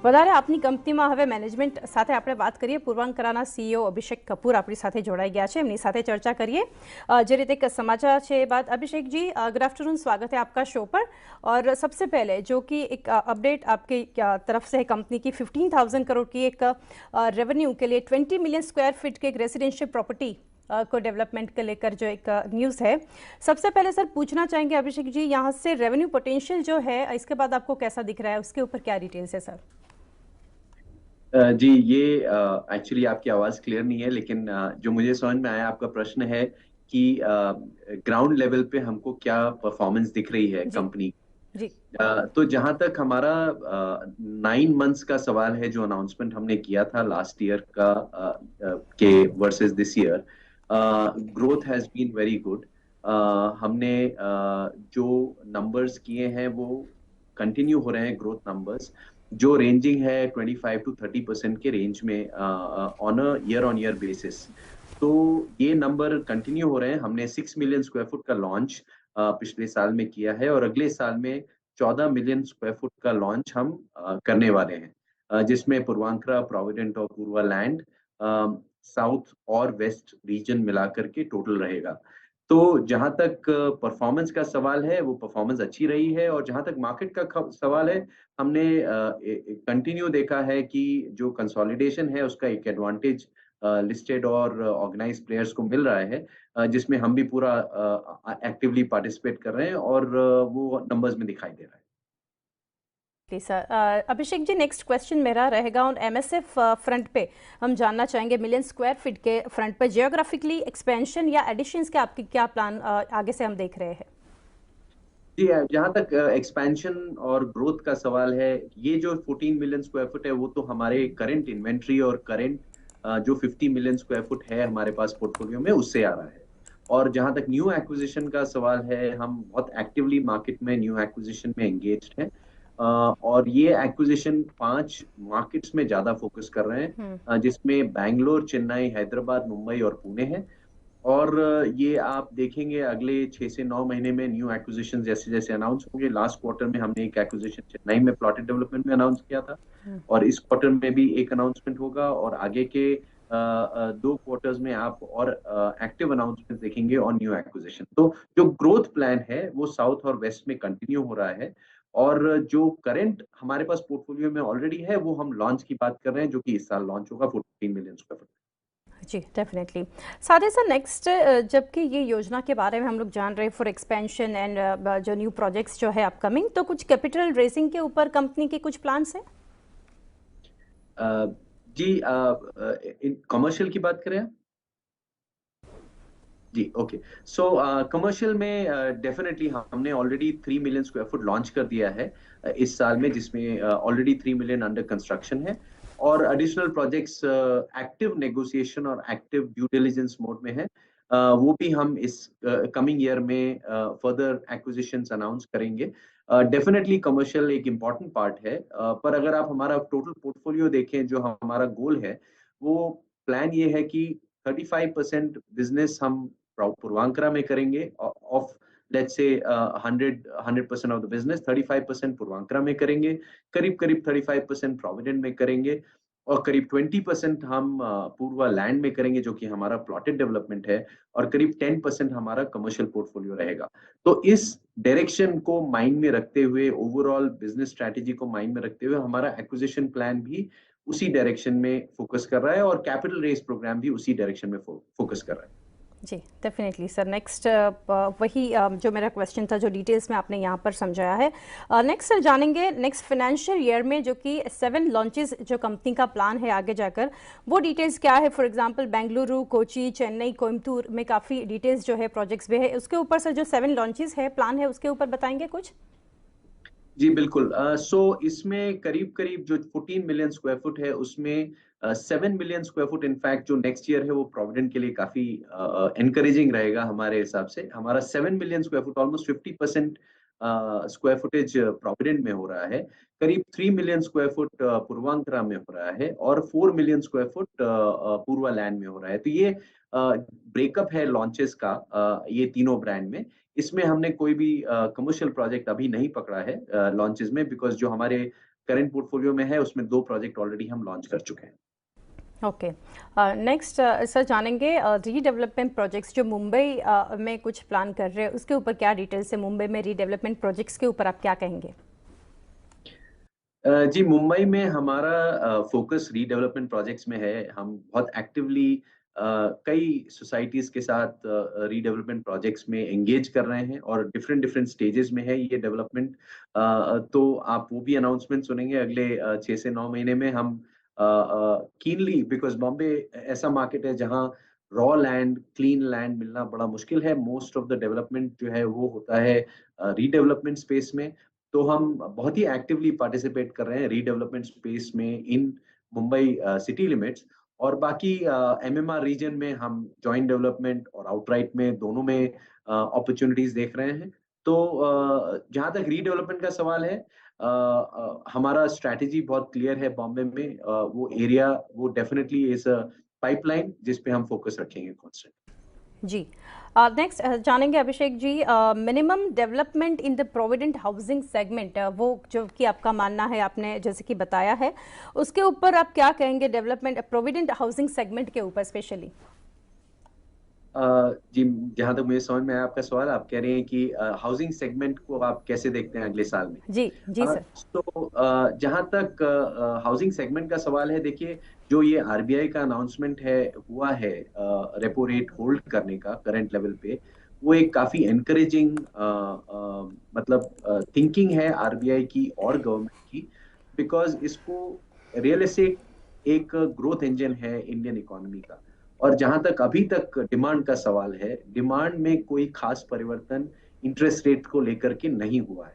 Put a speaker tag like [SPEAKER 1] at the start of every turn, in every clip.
[SPEAKER 1] વધારે આપની કંપનીમાં હવે મેનેજમેન્ટ સાથે આપણે વાત કરીએ। પૂર્વાંકરાના સીઈઓ અભિષેક કપૂર આપણી સાથે જોડાઈ ગયા છે, એમની સાથે ચર્ચા કરીએ। જે રીતે एक समाचार છે એ बात अभिषेक जी, गुड आफ्टरनून, स्वागत है आपका शो पर। और सबसे पहले जो कि एक अपडेट आपकी तरफ से है, कंपनी की 15,000 करोड़ की एक रेवेन्यू के लिए 20 मिलियन स्क्वायर फीट के एक रेजिडेंशियल प्रॉपर्टी को डेवलपमेंट को लेकर जो एक न्यूज़ है। सबसे पहले सर पूछना चाहेंगे अभिषेक जी, यहाँ से रेवेन्यू पोटेंशियल जो है इसके बाद आपको कैसा दिख रहा है, उसके ऊपर क्या डिटेल्स है सर?
[SPEAKER 2] जी, ये एक्चुअली आपकी आवाज़ क्लियर नहीं है, लेकिन जो मुझे समझ में आया आपका प्रश्न है कि ग्राउंड लेवल पे हमको क्या परफॉर्मेंस दिख रही है
[SPEAKER 1] जी
[SPEAKER 2] कंपनी।
[SPEAKER 1] जी
[SPEAKER 2] तो जहां तक हमारा 9 मंथ्स का सवाल है, जो अनाउंसमेंट हमने किया था लास्ट ईयर का के versus this year, growth has been very good. हमने जो नंबर्स किए हैं वो कंटिन्यू हो रहे हैं, ग्रोथ नंबर्स जो रेंजिंग है 25 to 30% के रेंज में on a year on year basis. तो ये नंबर कंटिन्यू हो रहे हैं। हमने 6 मिलियन स्क्वायर फुट का लॉन्च पिछले साल में किया है और अगले साल में 14 मिलियन स्क्वायर फुट का लॉन्च हम करने वाले हैं, जिसमें पूर्वांकरा, प्रोविडेंट और पूर्वा लैंड साउथ और वेस्ट रीजन मिलाकर के टोटल रहेगा। तो जहां तक परफॉर्मेंस का सवाल है, वो परफॉर्मेंस अच्छी रही है। और जहां तक मार्केट का सवाल है, हमने कंटिन्यू देखा है कि जो कंसोलिडेशन है उसका एक एडवांटेज लिस्टेड और ऑर्गेनाइज्ड प्लेयर्स को मिल रहा है, जिसमें हम भी पूरा एक्टिवली पार्टिसिपेट कर रहे हैं और वो नंबर्स में दिखाई दे रहा है।
[SPEAKER 1] Sir Abhishek ji, next question मेरा रहेगा ऑन एमएसएफ फ्रंट पे। हम जानना चाहेंगे मिलियन स्क्वायर फीट के फ्रंट पे जियोग्राफिकली एक्सपेंशन या एडिशंस के आपकी क्या प्लान आगे से हम देख रहे हैं?
[SPEAKER 2] जी, जहाँ तक एक्सपेंशन और ग्रोथ का सवाल है, ये जो 14 मिलियन स्क्वायर फुट है वो तो हमारे करंट इन्वेंट्री और करंट जो 50 मिलियन स्क्वायर फुट है हमारे पास पोर्टफोलियो में, उससे आ रहा है। और जहाँ तक न्यू एक्विजिशन का सवाल है, हम बहुत एक्टिवली मार्केट में न्यू एक्विजिशन में एंगेज्ड हैं। और ये एक्विजिशन 5 मार्केट्स में ज्यादा फोकस कर रहे हैं, जिसमें बैंगलोर, चेन्नई, हैदराबाद, मुंबई और पुणे है। और ये आप देखेंगे अगले 6 से 9 महीने में न्यू एक्विजिशन जैसे जैसे अनाउंस होंगे। लास्ट क्वार्टर में हमने एक एक्विजिशन चेन्नई में प्लॉटेड डेवलपमेंट में अनाउंस किया था, और इस क्वार्टर में भी एक अनाउंसमेंट होगा। और आगे के 2 क्वार्टर्स में आप और एक्टिव अनाउंसमेंट देखेंगे ऑन न्यू एक्विजिशन। तो जो ग्रोथ प्लान है वो साउथ और वेस्ट में कंटिन्यू हो रहा है। और जो करंट हमारे पास पोर्टफोलियो में ऑलरेडी है वो हम लॉन्च की बात कर रहे हैं, जो कि इस साल लॉन्च होगा 14 मिलियन स्क्वायर फुट।
[SPEAKER 1] जी डेफिनेटली। साथ ही सर नेक्स्ट, जबकि ये योजना के बारे में हम लोग जान रहे हैं फॉर एक्सपेंशन एंड जो न्यू प्रोजेक्ट्स जो है अपकमिंग, तो कुछ कैपिटल रेजिंग के ऊपर कंपनी के कुछ प्लान्स हैं?
[SPEAKER 2] जी, कमर्शियल की बात करें आप? जी, ओके। सो कमर्शियल में डेफिनेटली हमने already 3 million square foot launch कर दिया है इस साल में, जिसमें ऑलरेडी 3 मिलियन अंडर कंस्ट्रक्शन है। और एडिशनल प्रोजेक्ट्स एक्टिव नेगोशिएशन और एक्टिव ड्यू डिलिजेंस मोड में है। वो भी हम इस कमिंग ईयर में फर्दर एक्विजिशंस अनाउंस करेंगे। डेफिनेटली कमर्शियल एक इम्पॉर्टेंट पार्ट है, पर अगर आप हमारा टोटल पोर्टफोलियो देखें, जो हमारा गोल है, वो प्लान ये है कि 35% बिजनेस हम पूर्वांकरा में करेंगे of let's say 100% of the business. 35% Puravankara में करेंगे, करीब करीब 35% प्रोविडेंट में करेंगे, और करीब 20% हम पूर्वा लैंड में करेंगे, जो कि हमारा प्लॉटेड डेवलपमेंट है। और करीब 10% हमारा कमर्शियल पोर्टफोलियो रहेगा। तो इस डायरेक्शन को माइंड में रखते हुए, ओवरऑल बिजनेस स्ट्रैटेजी को माइंड में रखते हुए, हमारा एक्विजिशन प्लान भी उसी डायरेक्शन में फोकस कर रहा है, और कैपिटल रेज प्रोग्राम भी उसी डायरेक्शन में फोकस कर रहा है।
[SPEAKER 1] जी डेफिनेटली सर। नेक्स्ट वही जो मेरा क्वेश्चन था, जो डिटेल्स में आपने यहाँ पर समझाया है। नेक्स्ट सर जानेंगे नेक्स्ट फाइनेंशियल ईयर में जो कि 7 लॉन्चेस जो कंपनी का प्लान है आगे जाकर, वो डिटेल्स क्या है? फॉर एग्जांपल बेंगलुरु, कोची, चेन्नई, कोयम्बटूर में काफ़ी डिटेल्स जो है प्रोजेक्ट्स भी है। उसके ऊपर सर जो 7 लॉन्चेस है प्लान है, उसके ऊपर बताएंगे कुछ?
[SPEAKER 2] जी बिल्कुल। सो इसमें करीब करीब जो 14 मिलियन स्क्वायर फुट है, उसमें 7 मिलियन स्क्वायर फुट इनफैक्ट जो नेक्स्ट ईयर है वो प्रोविडेंट के लिए काफी एनकरेजिंग रहेगा हमारे हिसाब से। हमारा 7 million square foot almost 50% square footage provident में हो रहा है। करीब 3 मिलियन स्क्वायर फुट पूर्वांकरा में हो रहा है, और 4 मिलियन स्क्वायर फुट पूर्वा लैंड में हो रहा है। तो ये ब्रेकअप है लॉन्चेस का ये तीनों ब्रांड में। इसमें हमने कोई भी कमर्शियल प्रोजेक्ट अभी नहीं पकड़ा है लॉन्चेस में, बिकॉज जो हमारे करंट पोर्टफोलियो में है, उसमें 2 प्रोजेक्ट ऑलरेडी हम लॉन्च कर चुके हैं।
[SPEAKER 1] ओके, नेक्स्ट सर जानेंगे रीडेवलपमेंट प्रोजेक्ट्स जो मुंबई में कुछ प्लान कर रहे हैं, उसके ऊपर क्या डिटेल्स है? मुंबई में रीडेवलपमेंट प्रोजेक्ट्स के ऊपर आप क्या कहेंगे?
[SPEAKER 2] जी, मुंबई में हमारा फोकस रीडेवलपमेंट प्रोजेक्ट्स में है। हम बहुत एक्टिवली कई सोसाइटीज के साथ रीडेवलपमेंट प्रोजेक्ट्स में एंगेज कर रहे हैं और डिफरेंट डिफरेंट स्टेजेस में है ये डेवलपमेंट। तो आप वो भी अनाउंसमेंट सुनेंगे अगले 6 से 9 महीने में। हम कीनली, बिकॉज बॉम्बे ऐसा मार्केट है जहाँ रॉ लैंड, क्लीन लैंड मिलना बड़ा मुश्किल है। मोस्ट ऑफ द डेवलपमेंट जो है वो होता है रीडेवलपमेंट स्पेस में। तो हम बहुत ही एक्टिवली पार्टिसिपेट कर रहे हैं रीडेवलपमेंट स्पेस में इन मुंबई सिटी लिमिट्स। और बाकी एमएमआर रीजन में हम जॉइंट डेवलपमेंट और आउटराइट में दोनों में अपॉर्चुनिटीज देख रहे हैं। तो जहां तक रीडेवलपमेंट का सवाल है, हमारा स्ट्रैटेजी बहुत क्लियर है बॉम्बे में। वो एरिया वो डेफिनेटली इज पाइपलाइन जिस पे हम फोकस रखेंगे कॉन्स्टेंट।
[SPEAKER 1] जी, नेक्स्ट जानेंगे Abhishek ji, minimum development in the provident housing segment, वो जो कि आपका मानना है, आपने जैसे कि बताया है, उसके ऊपर आप क्या कहेंगे? डेवलपमेंट प्रोविडेंट हाउसिंग सेगमेंट के ऊपर स्पेशली।
[SPEAKER 2] जी, जहां तक मुझे समझ में आया आपका सवाल, आप कह रहे हैं कि हाउसिंग सेगमेंट को आप कैसे देखते हैं अगले साल में।
[SPEAKER 1] जी जी सर।
[SPEAKER 2] तो जहां तक हाउसिंग सेगमेंट का सवाल है, देखिए जो ये आरबीआई का अनाउंसमेंट है हुआ है रेपो रेट होल्ड करने का करंट लेवल पे, वो एक काफी एनकरेजिंग मतलब थिंकिंग है आरबीआई की और गवर्नमेंट की। बिकॉज इसको रियल एस्टेट एक ग्रोथ इंजन है इंडियन इकोनॉमी का। और जहां तक अभी तक डिमांड का सवाल है, डिमांड में कोई खास परिवर्तन इंटरेस्ट रेट को लेकर के नहीं हुआ है।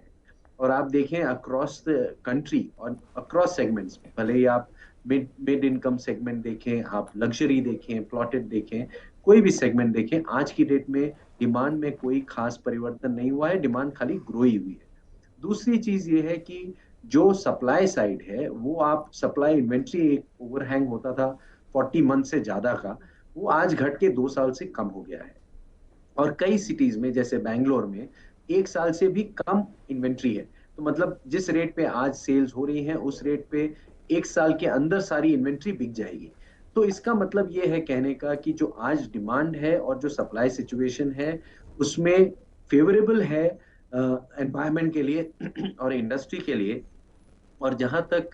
[SPEAKER 2] और आप देखें अक्रॉस द कंट्री और अक्रॉस सेगमेंट्स में, भले ही आप मिड इनकम सेगमेंट देखें, आप लग्जरी देखें, प्लॉटेड देखें, कोई भी सेगमेंट देखें, आज की डेट में डिमांड में कोई खास परिवर्तन नहीं हुआ है, डिमांड खाली ग्रो ही हुई है। दूसरी चीज ये है कि जो सप्लाई साइड है, वो आप सप्लाई इन्वेंट्री एक ओवरहैंग होता था 40 मंथ से ज्यादा का, वो आज घट के 2 साल से कम हो गया है। और कई सिटीज में जैसे बैंगलोर में 1 साल से भी कम इन्वेंट्री है। तो मतलब जिस रेट पे आज सेल्स हो रही हैं, उस रेट पे 1 साल के अंदर सारी इन्वेंट्री बिक जाएगी। तो इसका मतलब ये है कहने का कि जो आज डिमांड है और जो सप्लाई सिचुएशन है, उसमें फेवरेबल है एनवायरमेंट के लिए और इंडस्ट्री के लिए। और जहां तक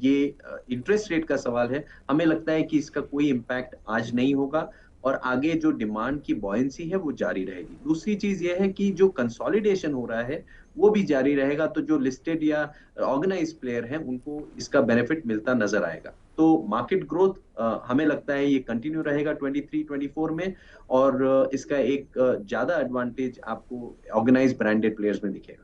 [SPEAKER 2] ये इंटरेस्ट रेट का सवाल है, हमें लगता है कि इसका कोई इम्पैक्ट आज नहीं होगा और आगे जो डिमांड की बॉयंसी है वो जारी रहेगी। दूसरी चीज ये है कि जो कंसोलिडेशन हो रहा है वो भी जारी रहेगा। तो जो लिस्टेड या ऑर्गेनाइज प्लेयर हैं उनको इसका बेनिफिट मिलता नजर आएगा। तो मार्केट ग्रोथ हमें लगता है ये कंटिन्यू रहेगा 23-24 में। और इसका एक ज्यादा एडवांटेज आपको ऑर्गेनाइज ब्रांडेड प्लेयर्स में दिखेगा।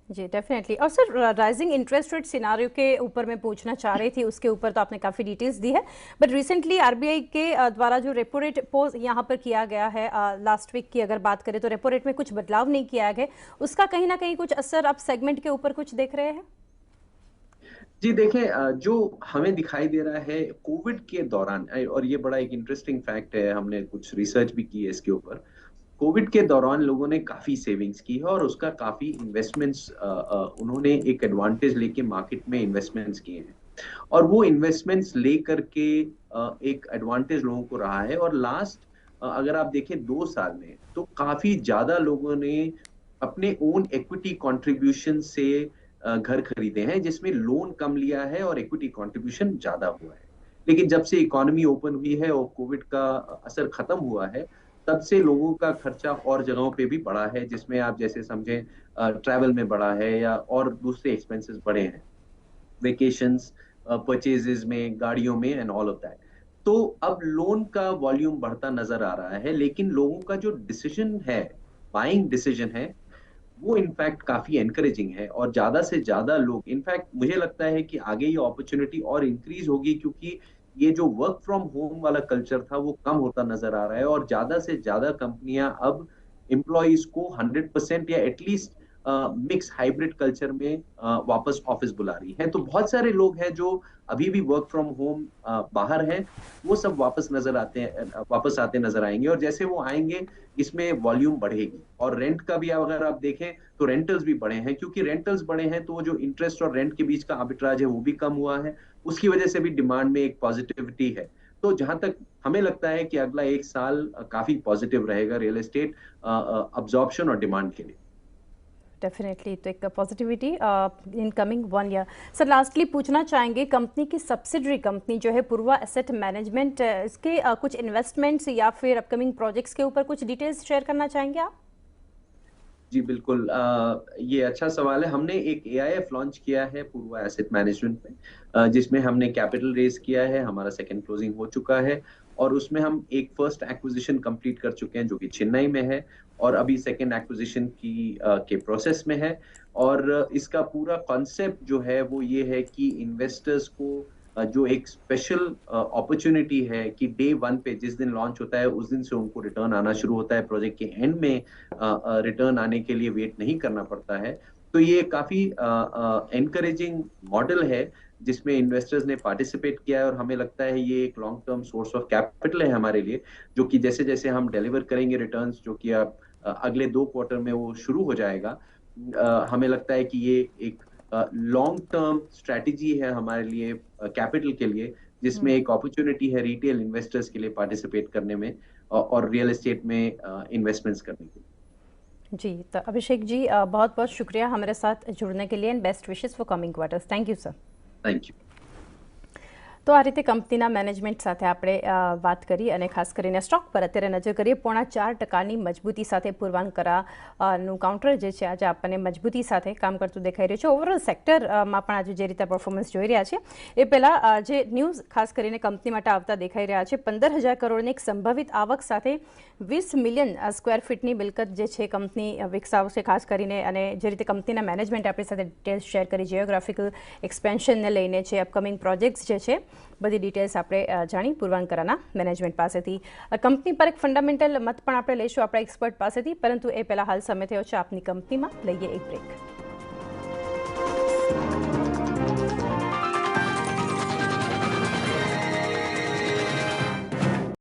[SPEAKER 1] जी डेफिनेटली। और sir rising interest rate scenario के ऊपर मैं पूछना चाह रही थी, उसके ऊपर तो आपने काफ़ी डिटेल्स दी है, बट रिसेंटली आरबीआई के द्वारा जो रेपो रेट पोज यहाँ पर किया गया है, लास्ट वीक की अगर बात करें तो रेपो रेट में कुछ बदलाव नहीं किया गया, उसका कहीं ना कहीं कुछ असर आप सेगमेंट के ऊपर कुछ देख रहे हैं?
[SPEAKER 2] जी देखें, जो हमें दिखाई दे रहा है कोविड के दौरान, और ये बड़ा एक इंटरेस्टिंग फैक्ट है, हमने कुछ रिसर्च भी की है इसके ऊपर। कोविड के दौरान लोगों ने काफी सेविंग्स की है और उसका काफी इन्वेस्टमेंट्स उन्होंने एक एडवांटेज लेके मार्केट में इन्वेस्टमेंट्स किए हैं। और वो इन्वेस्टमेंट्स ले करके एक एडवांटेज लोगों को रहा है। और लास्ट अगर आप देखें 2 साल में, तो काफी ज्यादा लोगों ने अपने ओन इक्विटी कंट्रीब्यूशन से घर खरीदे हैं, जिसमें लोन कम लिया है और इक्विटी कंट्रीब्यूशन ज्यादा हुआ है। लेकिन जब से इकोनॉमी ओपन हुई है और कोविड का असर खत्म हुआ है, तब से लोगों का खर्चा और जगहों पे भी बढ़ा है, जिसमें आप जैसे समझें ट्रैवल में बढ़ा है या और दूसरे एक्सपेंसेस बढ़े हैं, वेकेशंस, परचेजेस में, गाड़ियों में एंड ऑल ऑफ दैट। तो अब लोन का वॉल्यूम बढ़ता नजर आ रहा है, लेकिन लोगों का जो डिसीजन है, बाइंग डिसीजन है, वो इनफैक्ट काफी एनकरेजिंग है। और ज्यादा से ज्यादा लोग, इनफैक्ट मुझे लगता है कि आगे ये अपॉर्चुनिटी और इंक्रीज होगी, क्योंकि ये जो वर्क फ्रॉम होम वाला कल्चर था वो कम होता नजर आ रहा है और ज्यादा से ज्यादा कंपनियां अब एम्प्लॉयज को 100% या एटलीस्ट मिक्स हाइब्रिड कल्चर में वापस ऑफिस बुला रही है। तो बहुत सारे लोग हैं जो अभी भी वर्क फ्रॉम होम बाहर हैं, वो सब वापस आते नजर आएंगे, और जैसे वो आएंगे इसमें वॉल्यूम बढ़ेगी। और रेंट का भी अगर आप देखें तो रेंटल्स भी बढ़े हैं, क्योंकि रेंटल्स बढ़े हैं तो वो जो इंटरेस्ट और रेंट के बीच का आर्बिट्राज है वो भी कम हुआ है, उसकी वजह से भी डिमांड में एक पॉजिटिविटी है। तो जहां तक हमें लगता है कि अगला एक साल काफी पॉजिटिव रहेगा रियल एस्टेट अब्जॉर्प्शन और डिमांड के लिए।
[SPEAKER 1] डेफिनेटली, तो एक positivity in coming 1 year. Sir lastly पूछना चाहेंगे, कंपनी की सब्सिडरी कंपनी जो है पूर्वा एसेट मैनेजमेंट, इसके कुछ इन्वेस्टमेंट्स या फिर अपकमिंग प्रोजेक्ट्स के ऊपर कुछ डिटेल्स शेयर करना चाहेंगे आप?
[SPEAKER 2] जी बिल्कुल, ये अच्छा सवाल है। हमने एक एआईएफ लॉन्च किया है पूर्वा एसेट मैनेजमेंट में, जिसमें हमने कैपिटल रेज किया है, हमारा सेकंड क्लोजिंग हो चुका है, और उसमें हम एक फर्स्ट एक्विजिशन कंप्लीट कर चुके हैं जो कि चेन्नई में है, और अभी सेकंड एक्विजिशन के प्रोसेस में है। और इसका पूरा कॉन्सेप्ट जो है वो ये है कि इन्वेस्टर्स को जो एक स्पेशल अपॉर्चुनिटी है कि डे वन पे जिस दिन लॉन्च होता है उस दिन से उनको रिटर्न आना शुरू होता है, प्रोजेक्ट के एंड में रिटर्न आने के लिए वेट नहीं करना पड़ता है। तो ये काफी एनकरेजिंग मॉडल है जिसमें इन्वेस्टर्स ने पार्टिसिपेट किया है, और हमें लगता है ये एक long term source of capital है हमारे लिए, जो कि जैसे जैसे हम डिलीवर करेंगे रिटर्न्स, जो कि आप अगले 2 क्वार्टर में वो शुरू हो जाएगा, हमें लगता है कि ये एक लॉन्ग टर्म स्ट्रेटेजी है हमारे लिए कैपिटल के लिए, जिसमें एक अपॉर्चुनिटी है रिटेल इन्वेस्टर्स के लिए पार्टिसिपेट करने में और रियल एस्टेट में इन्वेस्टमेंट्स करने के लिए।
[SPEAKER 1] जी, तो अभिषेक जी बहुत बहुत शुक्रिया हमारे साथ जुड़ने के लिए, and best wishes for coming quarters. Thank you sir.
[SPEAKER 2] Thank you.
[SPEAKER 1] તો આ રીતે કંપનીના મેનેજમેન્ટ સાથે આપણે વાત કરી, અને ખાસ કરીને સ્ટોક પર અત્યારે નજર કરીએ, 0.4% મજબૂતી સાથે પૂર્વાંકરાનું કાઉન્ટર જે છે આજે આપણને મજબૂતી સાથે કામ કરતું દેખાઈ રહ્યું છે। ઓવરઓલ સેક્ટરમાં પણ આજે જે રીતે પરફોર્મન્સ જોઈ રહ્યા છે એ પહેલાં જે ન્યૂઝ ખાસ કરીને કંપની માટે આવતા દેખાઈ રહ્યા છે, 15,000 કરોડની એક સંભવિત આવક સાથે 20 મિલિયન સ્ક્વેર ફીટની મિલકત જે છે કંપની વિકસાવશે ખાસ કરીને, અને જે રીતે કંપનીના મેનેજમેન્ટ આપણી સાથે ડિટેલ્સ શેર કરી, જીઓગ્રાફિકલ એક્સપેન્શનને લઈને છે, અપકમિંગ પ્રોજેક્ટ્સ જે છે, બધી ડિટેલ્સ આપણે જાણી પૂર્વાંકરાના મેનેજમેન્ટ પાસેથી। કંપની પર એક ફંડામેન્ટલ મત પણ આપણે લઈશું આપણા એક્સપર્ટ પાસેથી, પરંતુ એ પહેલાં હાલ સમય થયો છે આપની કંપનીમાં, લઈએ એક બ્રેક।